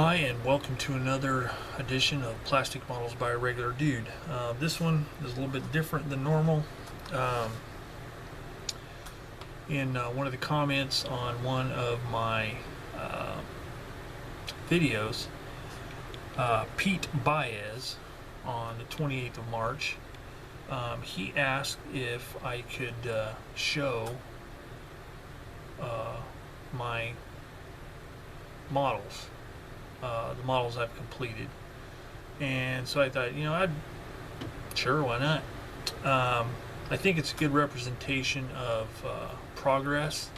Hi, and welcome to another edition of Plastic Models by a Regular Dude. This one is a little bit different than normal. In one of the comments on one of my videos, Pete Baez, on the 28th of March, he asked if I could show my models. The models I've completed, and so I thought, sure, why not? I think it's a good representation of progress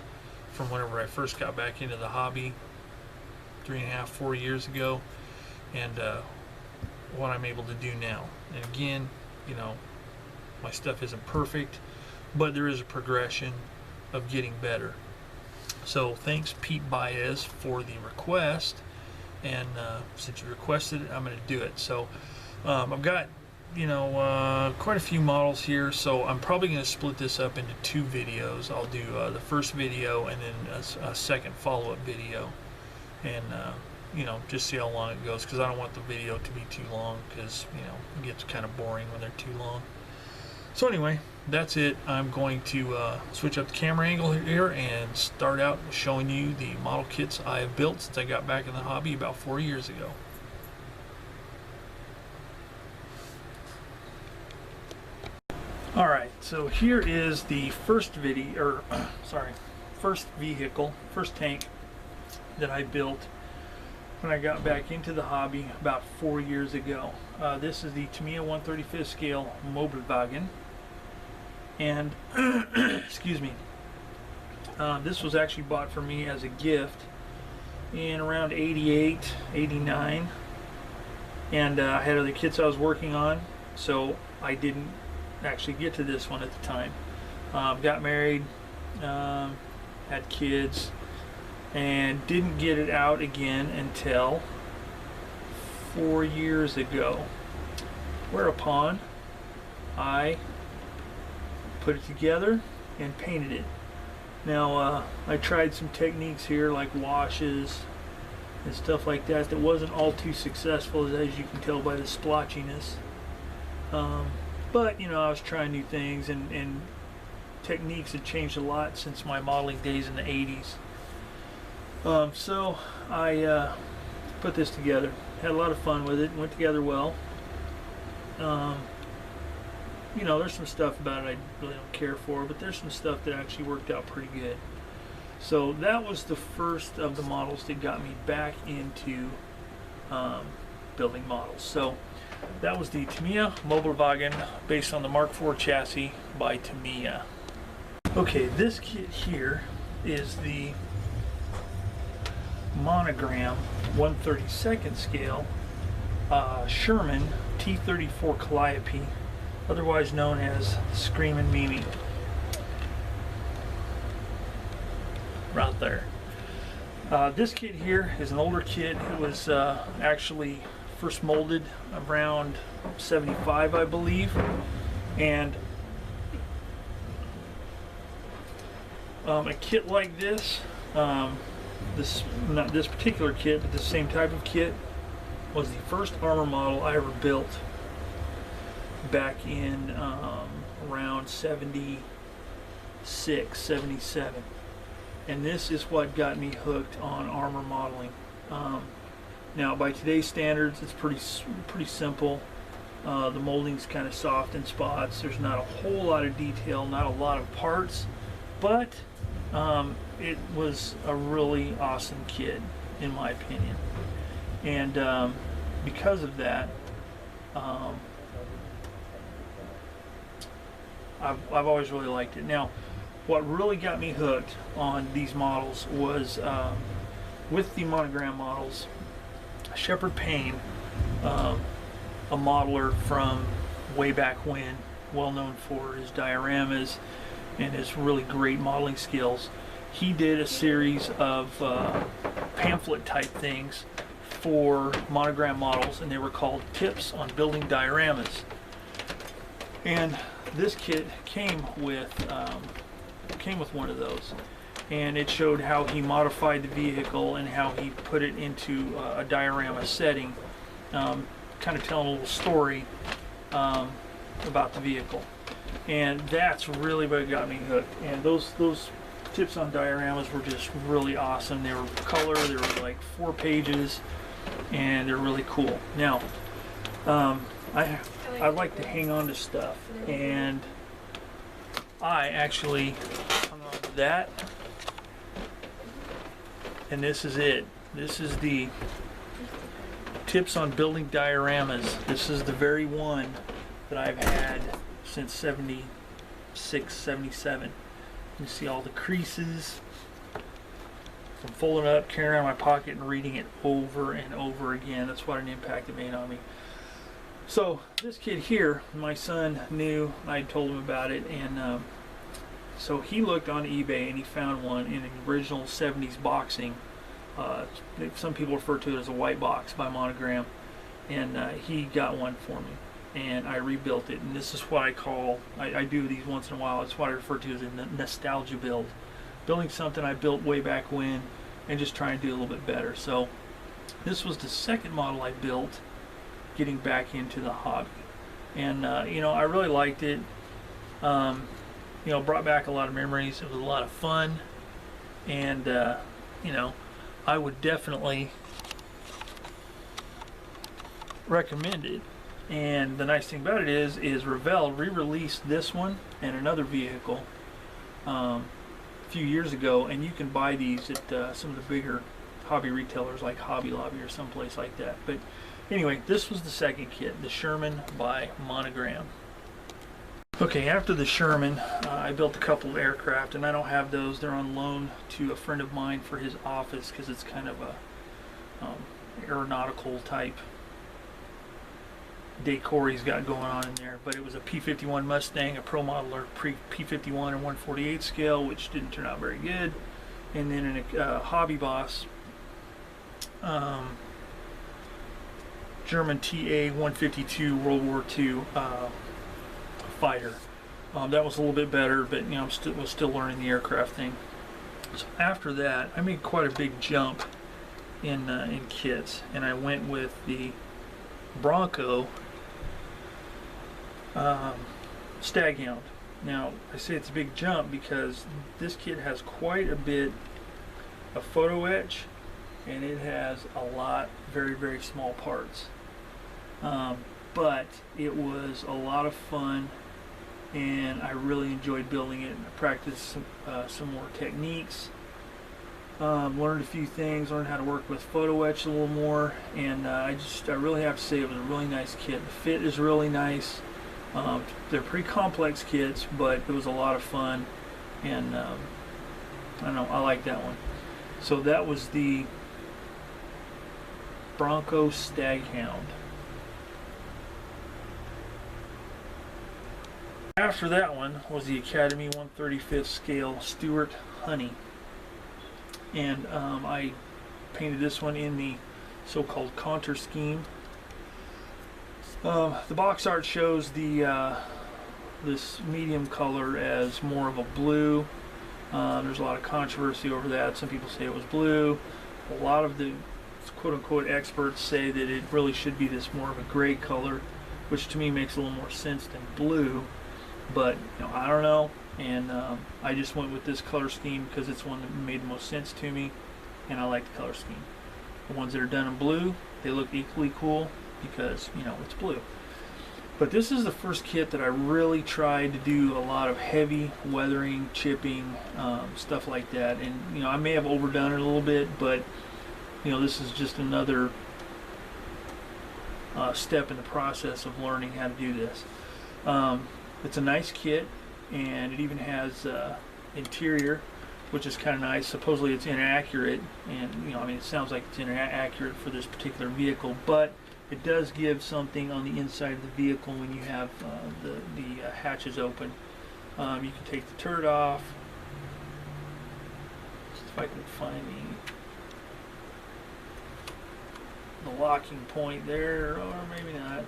from whenever I first got back into the hobby 3.5, 4 years ago, and what I'm able to do now. And again, my stuff isn't perfect, but there is a progression of getting better. So thanks, Pete Baez, for the request. And since you requested it, I'm going to do it. So I've got quite a few models here, so I'm probably going to split this up into two videos. I'll do the first video and then a second follow-up video, and just see how long it goes, because I don't want the video to be too long, because it gets kind of boring when they're too long. So anyway, that's it. I'm going to switch up the camera angle here and start out showing you the model kits I have built since I got back in the hobby about 4 years ago. Alright, so here is the first first tank that I built when I got back into the hobby about 4 years ago. This is the Tamiya 1/35 scale Mobilwagen. And excuse me, this was actually bought for me as a gift in around 88, 89, and I had other kits I was working on, so I didn't actually get to this one at the time. Got married, had kids, and didn't get it out again until 4 years ago, whereupon I put it together and painted it. Now I tried some techniques here like washes and stuff like that wasn't all too successful, as you can tell by the splotchiness, but I was trying new things, and techniques had changed a lot since my modeling days in the 80s. So I put this together, had a lot of fun with it, went together well. There's some stuff about it I really don't care for, but there's some stuff that actually worked out pretty good. So that was the first of the models that got me back into building models. So that was the Tamiya Mobilwagen based on the Mark IV chassis by Tamiya. Okay, this kit here is the Monogram 1/32 scale Sherman T-34 Calliope, otherwise known as Screamin' Mimi. Right there. This kit here is an older kit. It was actually first molded around 75, I believe, and a kit like this, not this particular kit, but the same type of kit, was the first armor model I ever built back in around 76, 77, and this is what got me hooked on armor modeling. Now by today's standards, it's pretty simple. The molding's kind of soft in spots. There's not a whole lot of detail, not a lot of parts, but it was a really awesome kit in my opinion, and because of that, I've always really liked it. Now, what really got me hooked on these models was with the Monogram models, Shepard Payne, a modeler from way back when, well known for his dioramas and his really great modeling skills. He did a series of pamphlet type things for Monogram models, and they were called Tips on Building Dioramas. And this kit came with one of those, and it showed how he modified the vehicle and how he put it into a diorama setting, kind of telling a little story about the vehicle. And that's really what got me hooked. And those tips on dioramas were just really awesome. They were color, they were like 4 pages, and they're really cool. Now, I like to hang on to stuff, and I actually hung on to that, and this is it. This is the tips on building dioramas. This is the very one that I've had since 76, 77. You see all the creases. I'm folding it up, carrying it in my pocket, and reading it over and over again. That's what an impact it made on me. So this kid here, my son knew, I told him about it, and so he looked on eBay and he found one in an original 70s boxing. Some people refer to it as a white box by Monogram, and he got one for me, and I rebuilt it. And this is what I call, I do these once in a while, it's what I refer to as a nostalgia build. Building something I built way back when and just trying to do a little bit better. So this was the second model I built getting back into the hobby, and you know, I really liked it. You know, brought back a lot of memories. It was a lot of fun, and you know, I would definitely recommend it. And the nice thing about it is Revell re-released this one and another vehicle a few years ago, and you can buy these at some of the bigger hobby retailers like Hobby Lobby or someplace like that. But anyway, this was the second kit, the Sherman by Monogram. Okay, after the Sherman, I built a couple of aircraft, and I don't have those. They're on loan to a friend of mine for his office because it's kind of a aeronautical type decor he's got going on in there. But it was a P-51 Mustang, a Pro Modeler P-51 and 1/48 scale, which didn't turn out very good. And then in a Hobby Boss German TA-152 World War II fighter. That was a little bit better, but you know, was still learning the aircraft thing. So after that, I made quite a big jump in kits, and I went with the Bronco Staghound. Now, I say it's a big jump because this kit has quite a bit of photo etch, and it has a lot very, very small parts. But it was a lot of fun, and I really enjoyed building it. I practiced some more techniques, learned a few things, learned how to work with photo etch a little more, and I really have to say it was a really nice kit. The fit is really nice. They're pretty complex kits, but it was a lot of fun, and I don't know, I like that one. So that was the Bronco Staghound. After that one was the Academy 1/35 scale Stuart Honey, and I painted this one in the so-called contour scheme. The box art shows the this medium color as more of a blue. There's a lot of controversy over that. Some people say it was blue. A lot of the quote-unquote experts say that it really should be this more of a gray color, which to me makes a little more sense than blue. But you know, I don't know, and I just went with this color scheme because it's one that made the most sense to me, and I like the color scheme. The ones that are done in blue, they look equally cool because, you know, it's blue. But this is the first kit that I really tried to do a lot of heavy weathering, chipping, stuff like that. And you know, I may have overdone it a little bit, but you know, this is just another step in the process of learning how to do this. It's a nice kit, and it even has interior, which is kind of nice. Supposedly it's inaccurate, and you know, I mean, it sounds like it's inaccurate for this particular vehicle, but it does give something on the inside of the vehicle when you have the hatches open. You can take the turret off. Let's see if I can find the locking point there, or maybe not.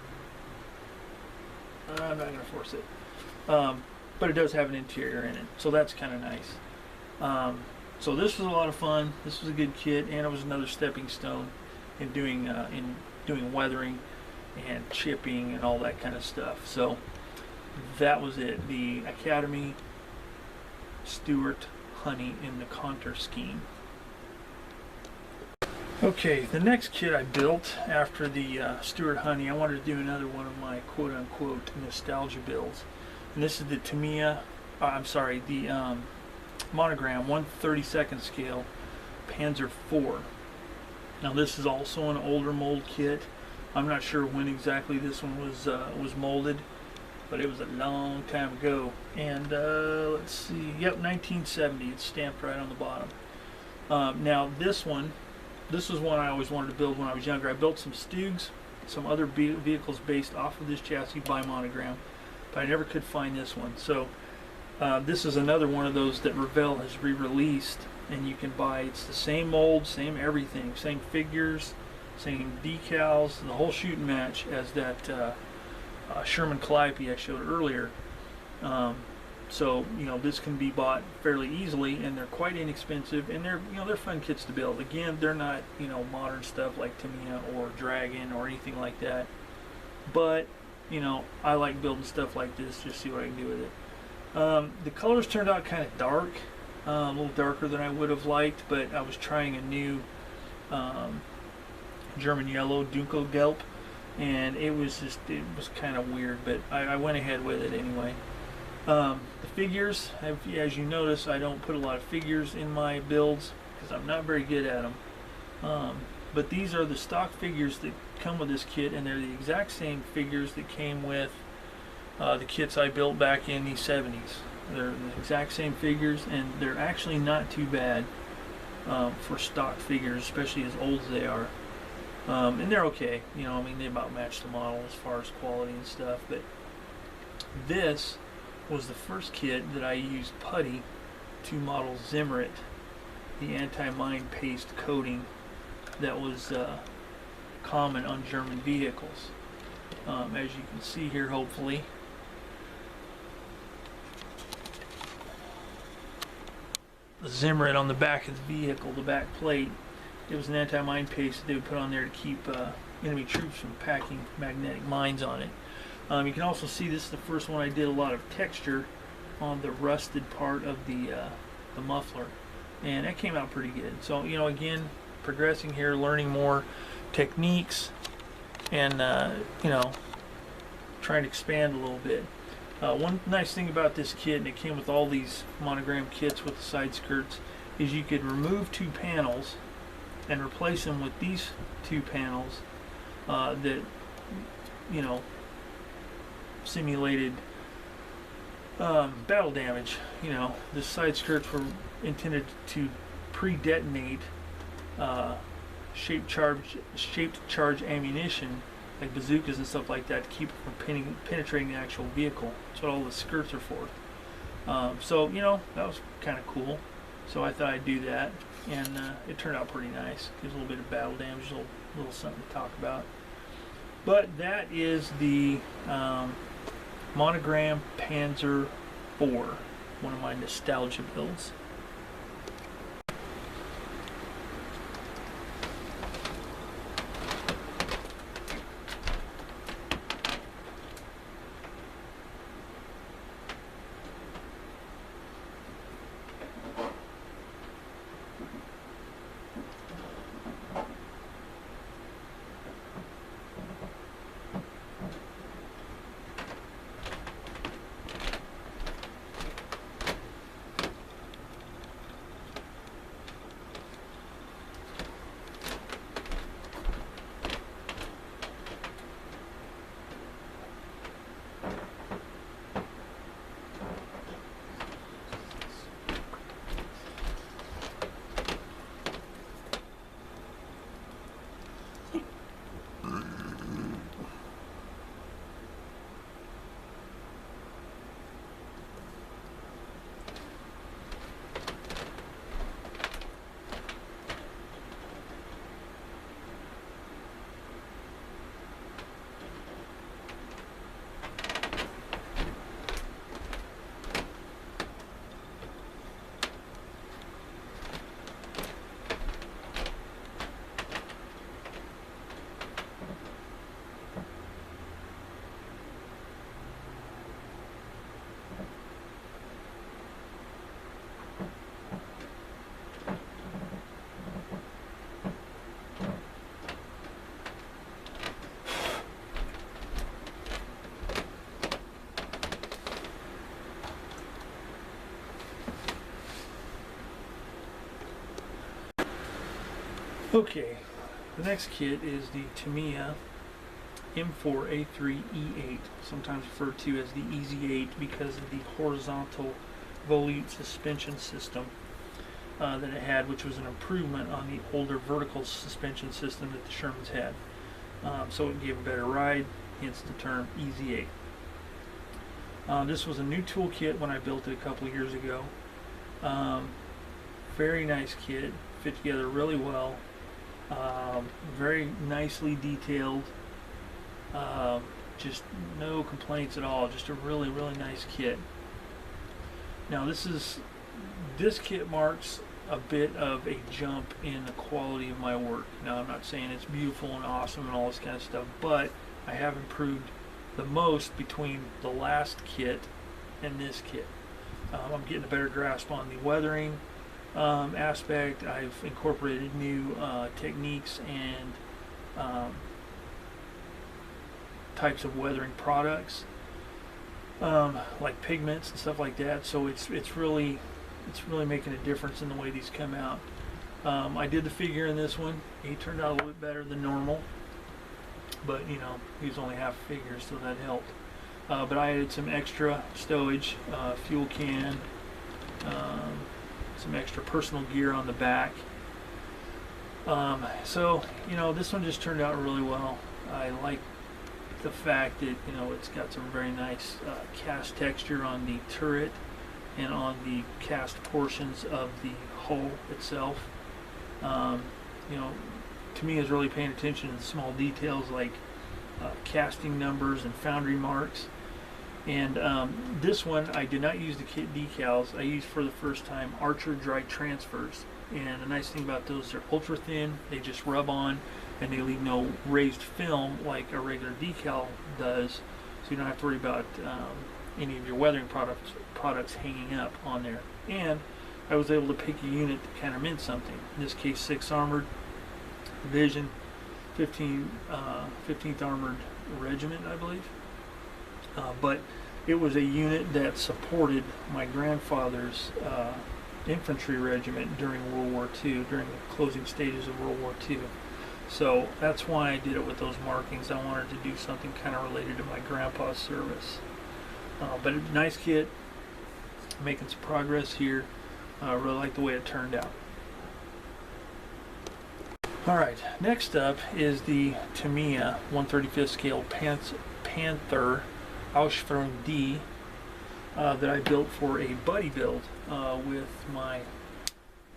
I'm not going to force it. But it does have an interior in it, so that's kind of nice. So this was a lot of fun. This was a good kit, and it was another stepping stone in doing weathering and chipping and all that kind of stuff. So that was it. The Academy Stuart Honey in the contour scheme. Okay, the next kit I built after the Stuart Honey, I wanted to do another one of my quote-unquote nostalgia builds. And this is the Tamiya, the Monogram 1/32 scale Panzer IV. Now this is also an older mold kit. I'm not sure when exactly this one was molded, but it was a long time ago. And let's see, yep, 1970. It's stamped right on the bottom. Now this was one I always wanted to build when I was younger. I built some Stugs, some other vehicles based off of this chassis by Monogram, but I never could find this one. So this is another one of those that Revell has re-released, and you can buy. It's the same mold, same everything, same figures, same decals, the whole shooting match as that Sherman Calliope I showed earlier. So this can be bought fairly easily, and they're quite inexpensive, and they're fun kits to build. Again, they're not modern stuff like Tamiya or Dragon or anything like that, but I like building stuff like this, just see what I can do with it. The colors turned out kind of dark, a little darker than I would have liked, but I was trying a new German yellow Dunkelgelb, and it was kind of weird, but I went ahead with it anyway. The figures, as you notice, I don't put a lot of figures in my builds because I'm not very good at them. But these are the stock figures that come with this kit, and they're the exact same figures that came with the kits I built back in the 70s. They're the exact same figures, and they're actually not too bad for stock figures, especially as old as they are. And they're okay. They about match the model as far as quality and stuff. But this was the first kit that I used putty to model Zimmerit, the anti-mine paste coating that was common on German vehicles. As you can see here, hopefully, the Zimmerit on the back of the vehicle, the back plate, it was an anti-mine paste that they would put on there to keep enemy troops from packing magnetic mines on it. You can also see this is the first one I did a lot of texture on the rusted part of the muffler, and that came out pretty good. So again, progressing here, learning more techniques, and trying to expand a little bit. One nice thing about this kit, and it came with all these Monogram kits with the side skirts, is you could remove two panels and replace them with these two panels that simulated battle damage. The side skirts were intended to pre-detonate shaped charge ammunition, like bazookas and stuff like that, to keep it from penetrating the actual vehicle. That's what all the skirts are for. So that was kind of cool. So I thought I'd do that, and it turned out pretty nice. Gives a little bit of battle damage, a little something to talk about. But that is the Monogram Panzer IV, one of my nostalgia builds. Okay, the next kit is the Tamiya M4A3E8, sometimes referred to as the Easy 8 because of the horizontal volute suspension system that it had, which was an improvement on the older vertical suspension system that the Shermans had. So it gave a better ride, hence the term Easy 8. This was a new toolkit when I built it a couple of years ago. Very nice kit, fit together really well, very nicely detailed, just no complaints at all, just a really nice kit. Now this kit marks a bit of a jump in the quality of my work. Now I'm not saying it's beautiful and awesome and all this kind of stuff, but I have improved the most between the last kit and this kit. I'm getting a better grasp on the weathering aspect. I've incorporated new techniques and types of weathering products, like pigments and stuff like that. So it's really making a difference in the way these come out. I did the figure in this one. He turned out a little bit better than normal, but you know, he was only half a figure, so that helped. But I added some extra stowage, fuel can, some extra personal gear on the back. So you know, this one just turned out really well. I like the fact that, you know, it's got some very nice cast texture on the turret and on the cast portions of the hull itself. You know, to me, is really paying attention to the small details like casting numbers and foundry marks. And this one, I did not use the kit decals. I used for the first time Archer dry transfers. And the nice thing about those, they're ultra thin. They just rub on, and they leave no raised film like a regular decal does. So you don't have to worry about any of your weathering products hanging up on there. And I was able to pick a unit that kind of meant something. In this case, 6 Armored Division, 15th Armored Regiment, I believe. But it was a unit that supported my grandfather's infantry regiment during World War II, during the closing stages of World War II. So that's why I did it with those markings. I wanted to do something kind of related to my grandpa's service. But a nice kit, making some progress here. I really like the way it turned out. Alright, next up is the Tamiya 135th scale Panther Ausführung D that I built for a buddy build with my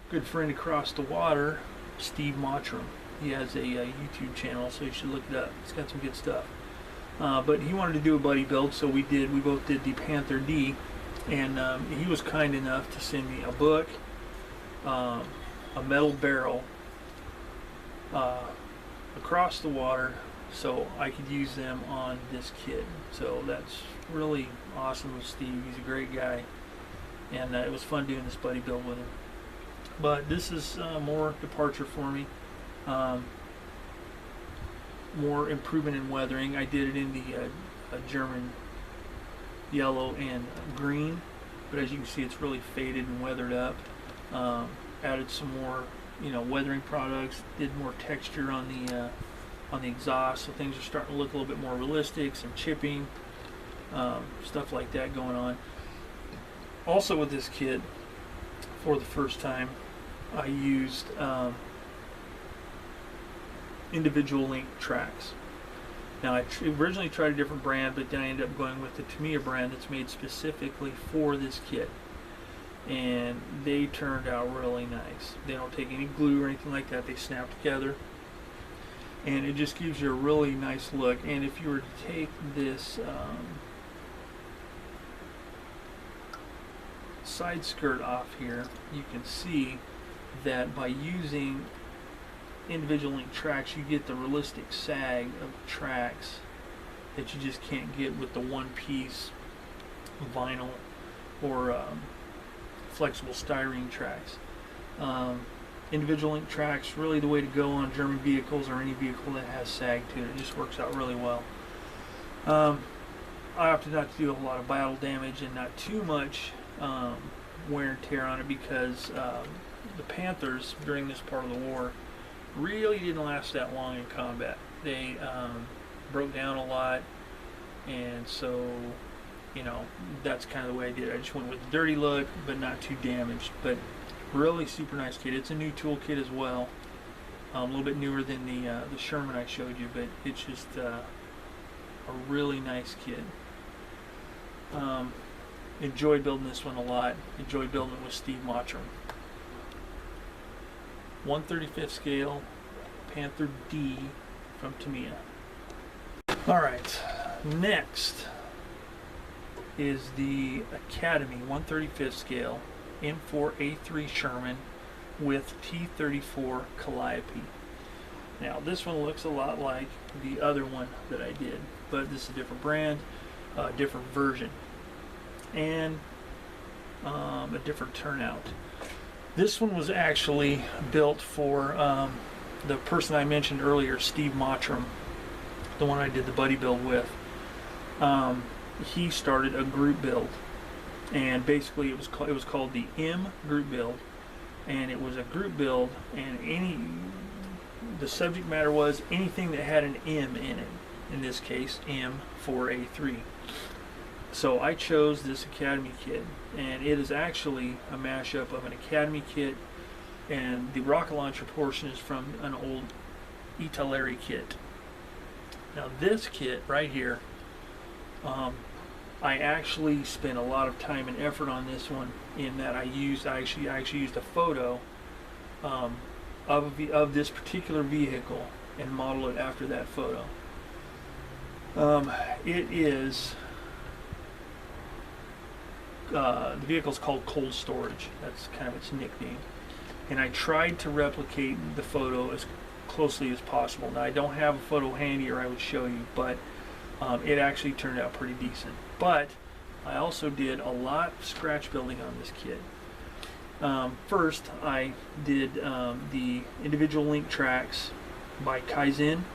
good friend across the water, Steve Mottram. He has a YouTube channel, so you should look it up. It's got some good stuff. But he wanted to do a buddy build, so we did. We both did the Panther D, and he was kind enough to send me a book, a metal barrel across the water, so I could use them on this kit. So that's really awesome with Steve. He's a great guy, and it was fun doing this buddy build with him. But this is more departure for me. More improvement in weathering. I did it in the German yellow and green, but as you can see, it's really faded and weathered up. Added some more, you know, weathering products. Did more texture on the exhaust, so things are starting to look a little bit more realistic. Some chipping, stuff like that going on. Also with this kit, for the first time, I used individual link tracks. Now I originally tried a different brand, but then I ended up going with the Tamiya brand that's made specifically for this kit, and they turned out really nice. They don't take any glue or anything like that. They snap together, and it just gives you a really nice look. And if you were to take this side skirt off here, you can see that by using individual link tracks, you get the realistic sag of tracks that you just can't get with the one-piece vinyl or flexible styrene tracks. Individual link tracks, really the way to go on German vehicles or any vehicle that has sag to it. It just works out really well. I opted not to do a lot of battle damage and not too much wear and tear on it, because the Panthers during this part of the war really didn't last that long in combat. They broke down a lot, and so, you know, that's kind of the way I did it. I just went with the dirty look, but not too damaged. But really super nice kit. It's a new tool kit as well. A little bit newer than the Sherman I showed you, but it's just a really nice kit. Enjoyed building this one a lot. Enjoyed building it with Steve Mottram. 1/35 scale Panther D from Tamiya. Alright, next is the Academy 1/35 scale M4A3 Sherman with T34 Calliope. Now this one looks a lot like the other one that I did, but this is a different brand, different version, and a different turnout. This one was actually built for the person I mentioned earlier, Steve Mottram, the one I did the buddy build with. He started a group build, and basically it was called the M group build, and it was a group build, and the subject matter was anything that had an M in it. In this case, M4A3. So I chose this Academy kit, and it is actually a mashup of an Academy kit, and the rocket launcher portion is from an old Italeri kit. Now this kit right here, I actually spent a lot of time and effort on this one, in that I actually used a photo of this particular vehicle and modeled it after that photo. It is the vehicle's called Cold Storage. That's kind of its nickname. And I tried to replicate the photo as closely as possible. Now I don't have a photo handy, or I would show you, but it actually turned out pretty decent. But I also did a lot of scratch building on this kit. First, I did the individual link tracks by Kaizen,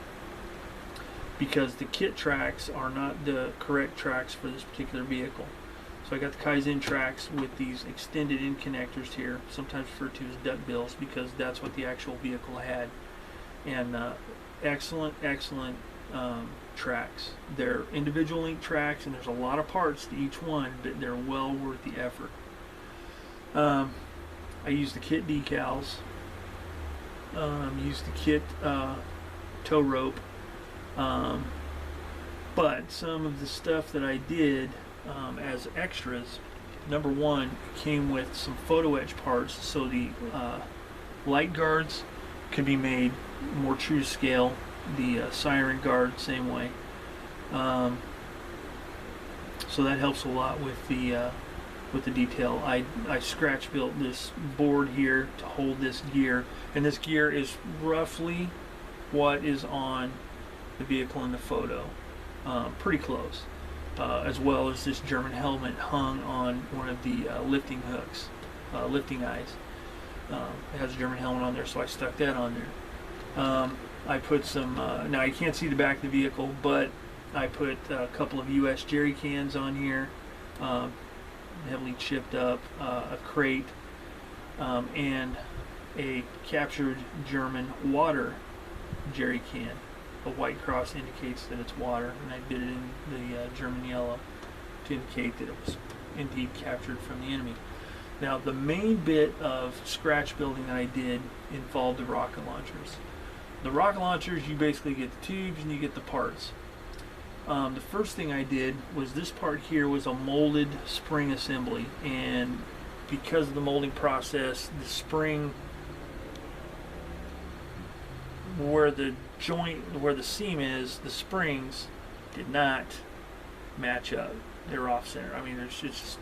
because the kit tracks are not the correct tracks for this particular vehicle. So I got the Kaizen tracks with these extended in connectors here, sometimes referred to as duck bills, because that's what the actual vehicle had. And excellent tracks. They're individual link tracks, and there's a lot of parts to each one, but they're well worth the effort. I used the kit decals, used the kit tow rope, but some of the stuff that I did as extras, number one, came with some photo etch parts, so the light guards could be made more true to scale. The siren guard, same way. So that helps a lot with the detail. I scratch built this board here to hold this gear, and this gear is roughly what is on the vehicle in the photo, pretty close, as well as this German helmet hung on one of the lifting hooks, lifting eyes. It has a German helmet on there, so I stuck that on there. I put some, now you can't see the back of the vehicle, but I put a couple of US jerry cans on here, heavily chipped up, a crate, and a captured German water jerry can. A white cross indicates that it's water, and I did it in the German yellow to indicate that it was indeed captured from the enemy. Now the main bit of scratch building that I did involved the rocket launchers. The rocket launchers, you basically get the tubes and you get the parts. The first thing I did was this part here was a molded spring assembly, and because of the molding process, the spring, where the joint, where the seam is, the springs did not match up. They're off center. I mean, it's just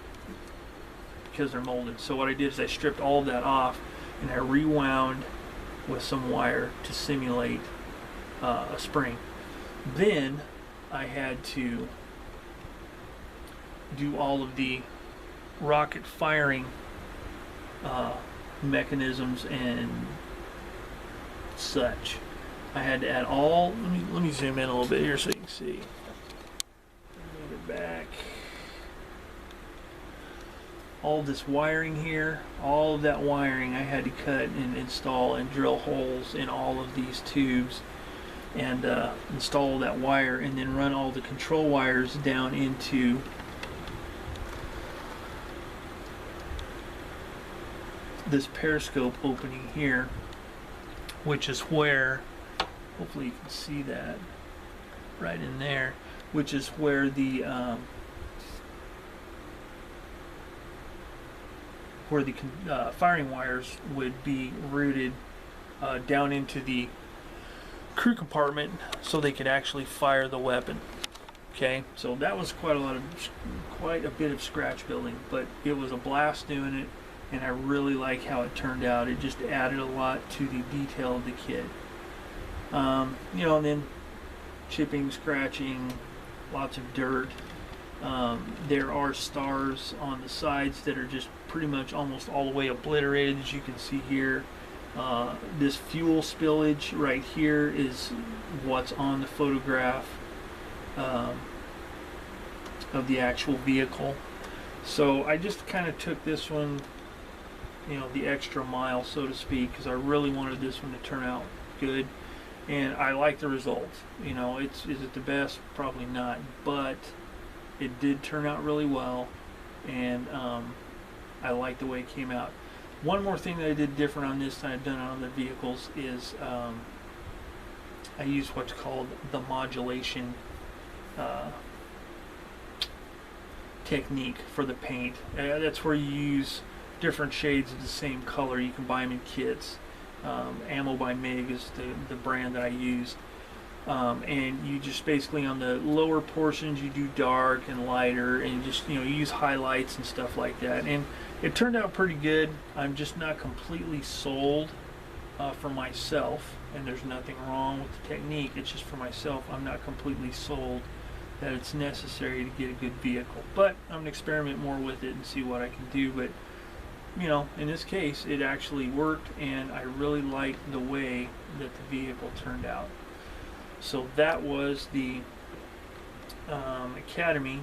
because they're molded. So what I did is I stripped all of that off, and I rewound with some wire to simulate a spring. Then I had to do all of the rocket firing mechanisms and such. I had to add all, let me zoom in a little bit here so you can see. Move it back. all this wiring here, all of that wiring I had to cut and install and drill holes in all of these tubes and install that wire, and then run all the control wires down into this periscope opening here, which is where, hopefully you can see that right in there, which is where the firing wires would be routed down into the crew compartment so they could actually fire the weapon. Okay, so that was quite a bit of scratch building, but it was a blast doing it, and I really like how it turned out. It just added a lot to the detail of the kit. You know, and then chipping, scratching, lots of dirt. There are stars on the sides that are just pretty much almost all the way obliterated, as you can see here. This fuel spillage right here is what's on the photograph of the actual vehicle. So I just kind of took this one, you know, the extra mile, so to speak, because I really wanted this one to turn out good, and I like the results. You know, is it the best? Probably not, but it did turn out really well, and I like the way it came out. One more thing that I did different on this than I've done on other vehicles is I used what's called the modulation technique for the paint. That's where you use different shades of the same color. You can buy them in kits. Ammo by MIG is the brand that I used. And you just basically on the lower portions you do dark and lighter, and just, you know, you use highlights and stuff like that, and it turned out pretty good. I'm just not completely sold for myself, and there's nothing wrong with the technique. It's just for myself, I'm not completely sold that it's necessary to get a good vehicle, but I'm gonna experiment more with it and see what I can do. But you know, in this case it actually worked, and I really liked the way that the vehicle turned out. So that was the Academy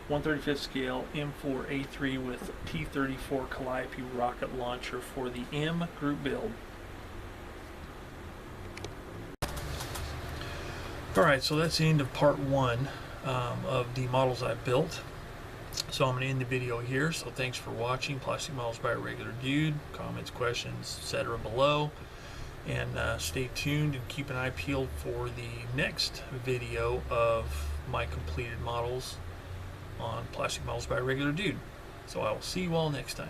1/35 scale M4A3 with T-34 Calliope rocket launcher for the M group build. Alright, so that's the end of part one of the models I built. So I'm going to end the video here. So thanks for watching Plastic Models by a Regular Dude. Comments, questions, etc. below. And stay tuned and keep an eye peeled for the next video of my completed models on Plastic Models by a Regular Dude. So I will see you all next time.